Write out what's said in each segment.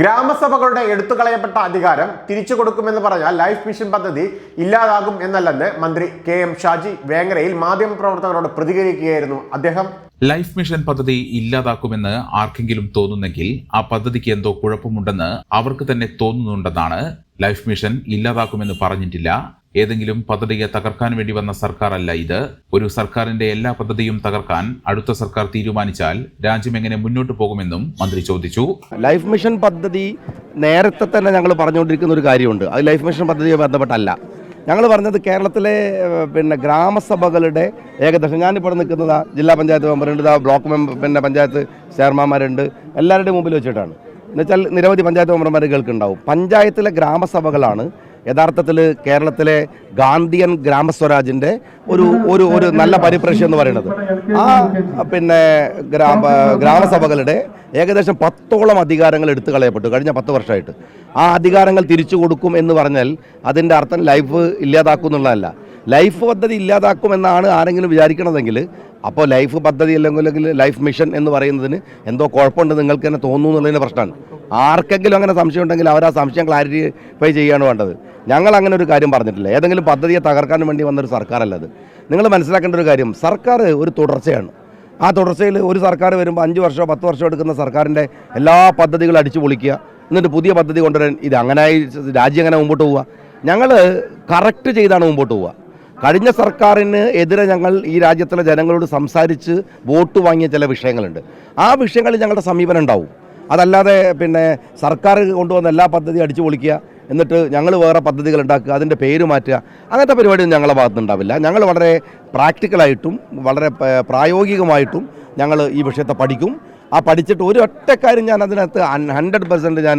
ഗ്രാമസഭകളുടെ എടുത്തുകളയപ്പെട്ട അധികാരം തിരിച്ചു കൊടുക്കുമെന്ന് പറഞ്ഞാൽ ലൈഫ് മിഷൻ പദ്ധതി ഇല്ലാതാകും എന്നല്ലെന്ന് മന്ത്രി കെ.എം. ഷാജി വേങ്ങരയിൽ മാധ്യമപ്രവർത്തകരോട് പ്രതികരിക്കുകയായിരുന്നു അദ്ദേഹം. ലൈഫ് മിഷൻ പദ്ധതി ഇല്ലാതാക്കുമെന്ന് ആർക്കെങ്കിലും തോന്നുന്നെങ്കിൽ ആ പദ്ധതിക്ക് എന്തോ കുഴപ്പമുണ്ടെന്ന് അവർക്ക് തന്നെ തോന്നുന്നുണ്ടെന്നാണ്. ലൈഫ് മിഷൻ ഇല്ലാതാക്കുമെന്ന് പറഞ്ഞിട്ടില്ല. ഏതെങ്കിലും പദ്ധതിയെ തകർക്കാൻ വേണ്ടി വന്ന സർക്കാരല്ല ഇത്. ഒരു സർക്കാരിന്റെ എല്ലാ പദ്ധതിയും തകർക്കാൻ അടുത്ത സർക്കാർ തീരുമാനിച്ചാൽ രാജ്യം എങ്ങനെ മുന്നോട്ട് പോകുമെന്നും മന്ത്രി ചോദിച്ചു. ലൈഫ് മിഷൻ പദ്ധതി നേരത്തെ തന്നെ ഞങ്ങൾ പറഞ്ഞുകൊണ്ടിരിക്കുന്ന ഒരു കാര്യമുണ്ട്. അത് ലൈഫ് മിഷൻ പദ്ധതിയെ ബന്ധപ്പെട്ടല്ല. ഞങ്ങൾ പറഞ്ഞത് കേരളത്തിലെ ഗ്രാമസഭകളുടെ ഏകദേശം ഞാനിപ്പോൾ നിൽക്കുന്നത് ജില്ലാ പഞ്ചായത്ത് മെമ്പറുണ്ട്, ബ്ലോക്ക് പഞ്ചായത്ത് ചെയർമാന്മാരുണ്ട്, എല്ലാവരുടെയും മുമ്പിൽ വെച്ചിട്ടാണ്. എന്നുവെച്ചാൽ നിരവധി പഞ്ചായത്ത് മെമ്പർമാർ കേൾക്കുന്നുണ്ടാവും. പഞ്ചായത്തിലെ ഗ്രാമസഭകളാണ് യഥാർത്ഥത്തിൽ കേരളത്തിലെ ഗാന്ധിയൻ ഗ്രാമസ്വരാജിൻ്റെ ഒരു നല്ല പരിപ്രേക്ഷ്യം എന്ന് പറയുന്നത്. ആ ഗ്രാമസഭകളുടെ ഏകദേശം 10ഓളം അധികാരങ്ങൾ എടുത്തു കളയപ്പെട്ടു കഴിഞ്ഞ 10 വർഷമായിട്ട്. ആ അധികാരങ്ങൾ തിരിച്ചു കൊടുക്കും എന്ന് പറഞ്ഞാൽ അതിൻ്റെ അർത്ഥം ലൈഫ് ഇല്ലാതാക്കും എന്നുള്ളതല്ല. ലൈഫ് പദ്ധതി ഇല്ലാതാക്കുമെന്നാണ് ആരെങ്കിലും വിചാരിക്കണതെങ്കിൽ അപ്പോൾ ലൈഫ് പദ്ധതി അല്ലെങ്കിൽ ലൈഫ് മിഷൻ എന്ന് പറയുന്നതിന് എന്തോ കുഴപ്പമുണ്ട് നിങ്ങൾക്ക് തന്നെ തോന്നുന്നു എന്നുള്ളതിൻ്റെ പ്രശ്നമാണ്. ആർക്കെങ്കിലും അങ്ങനെ സംശയം ഉണ്ടെങ്കിൽ അവർ ആ സംശയം ക്ലാരിഫൈ ചെയ്യുകയാണ് വേണ്ടത്. ഞങ്ങൾ അങ്ങനെ ഒരു കാര്യം പറഞ്ഞിട്ടില്ല. ഏതെങ്കിലും പദ്ധതിയെ തകർക്കാൻ വേണ്ടി വന്നൊരു സർക്കാരല്ല അത്. നിങ്ങൾ മനസ്സിലാക്കേണ്ട ഒരു കാര്യം, സർക്കാർ ഒരു തുടർച്ചയാണ്. ആ തുടർച്ചയിൽ ഒരു സർക്കാർ വരുമ്പോൾ 5 വർഷമോ 10 വർഷമോ എടുക്കുന്ന സർക്കാരിൻ്റെ എല്ലാ പദ്ധതികളും അടിച്ചു പൊളിക്കുക, എന്നിട്ട് പുതിയ പദ്ധതി കൊണ്ടുവരാൻ ഇത് അങ്ങനെയായി രാജ്യം എങ്ങനെ മുമ്പോട്ട് പോവുക? ഞങ്ങൾ കറക്റ്റ് ചെയ്താണ് മുമ്പോട്ട് പോവുക. കഴിഞ്ഞ സർക്കാരിന് എതിരെ ഞങ്ങൾ ഈ രാജ്യത്തിലെ ജനങ്ങളോട് സംസാരിച്ച് വോട്ട് വാങ്ങിയ ചില വിഷയങ്ങളുണ്ട്. ആ വിഷയങ്ങളിൽ ഞങ്ങളുടെ സമീപനം ഉണ്ടാവും. അതല്ലാതെ സർക്കാർ കൊണ്ടുവന്ന എല്ലാ പദ്ധതിയും അടിച്ചു പൊളിക്കുക, എന്നിട്ട് ഞങ്ങൾ വേറെ പദ്ധതികൾ ഉണ്ടാക്കുക, അതിൻ്റെ പേര് മാറ്റുക, അങ്ങനത്തെ പരിപാടിയൊന്നും ഞങ്ങളുടെ ഭാഗത്തുനിന്നുണ്ടാവില്ല. ഞങ്ങൾ വളരെ പ്രാക്ടിക്കലായിട്ടും വളരെ പ്രായോഗികമായിട്ടും ഞങ്ങൾ ഈ വിഷയത്തെ പഠിക്കും. ആ പഠിച്ചിട്ട് ഒരു ഒറ്റക്കാര്യം ഞാൻ അതിനകത്ത് 100% ഞാൻ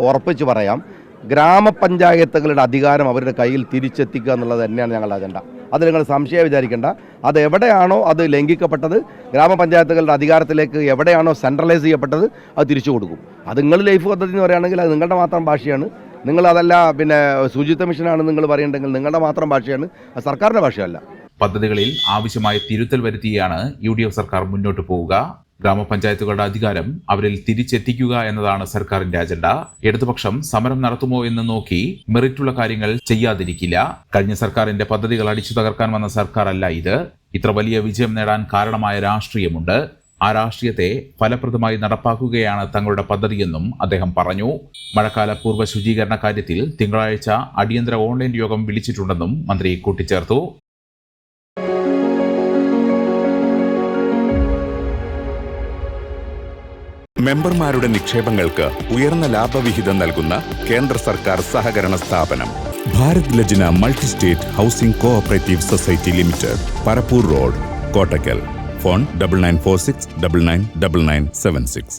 ഉറപ്പിച്ച് പറയാം, ഗ്രാമപഞ്ചായത്തുകളുടെ അധികാരം അവരുടെ കയ്യിൽ തിരിച്ചെത്തിക്കുക എന്നുള്ളത് തന്നെയാണ് ഞങ്ങളുടെ അജണ്ട. അത് നിങ്ങൾ സംശയം വിചാരിക്കേണ്ട. അത് എവിടെയാണോ അത് ലംഘിക്കപ്പെട്ടത്, ഗ്രാമപഞ്ചായത്തുകളുടെ അധികാരത്തിലേക്ക് എവിടെയാണോ സെൻട്രലൈസ് ചെയ്യപ്പെട്ടത്, അത് തിരിച്ചു കൊടുക്കും. അത് നിങ്ങൾ ലൈഫ് പദ്ധതി എന്ന് പറയുകയാണെങ്കിൽ അത് നിങ്ങളുടെ മാത്രം ഭാഷയാണ്. നിങ്ങൾ അതല്ല ശുചിത്വ മിഷനാണ് നിങ്ങൾ പറയുന്നുണ്ടെങ്കിൽ നിങ്ങളുടെ മാത്രം ഭാഷയാണ്, അത് സർക്കാരിൻ്റെ ഭാഷയല്ല. പദ്ധതികളിൽ ആവശ്യമായ തിരുത്തൽ വരുത്തിയാണ് UDF സർക്കാർ മുന്നോട്ട് പോവുക. ഗ്രാമപഞ്ചായത്തുകളുടെ അധികാരം അവരിൽ തിരിച്ചെത്തിക്കുക എന്നതാണ് സർക്കാരിന്റെ അജണ്ട. ഇടതുപക്ഷം സമരം നടത്തുമോ എന്ന് നോക്കി മെറിറ്റുള്ള കാര്യങ്ങൾ ചെയ്യാതിരിക്കില്ല. കഴിഞ്ഞ സർക്കാരിന്റെ പദ്ധതികൾ അടിച്ചു തകർക്കാൻ വന്ന സർക്കാരല്ല ഇത്. ഇത്ര വലിയ വിജയം നേടാൻ കാരണമായ രാഷ്ട്രീയമുണ്ട്. ആ രാഷ്ട്രീയത്തെ ഫലപ്രദമായി നടപ്പാക്കുകയാണ് തങ്ങളുടെ പദ്ധതിയെന്നും അദ്ദേഹം പറഞ്ഞു. മഴക്കാല പൂർവ്വ ശുചീകരണ കാര്യത്തിൽ തിങ്കളാഴ്ച അടിയന്തര ഓൺലൈൻ യോഗം വിളിച്ചിട്ടുണ്ടെന്നും മന്ത്രി കൂട്ടിച്ചേർത്തു. മെമ്പർമാരുടെ നിക്ഷേപങ്ങൾക്ക് ഉയർന്ന ലാഭവിഹിതം നൽകുന്ന കേന്ദ്ര സർക്കാർ സഹകരണ സ്ഥാപനം Bharat Lajna multi state housing cooperative society limited, Parappur road, Kottakkal. Phone 9946999976.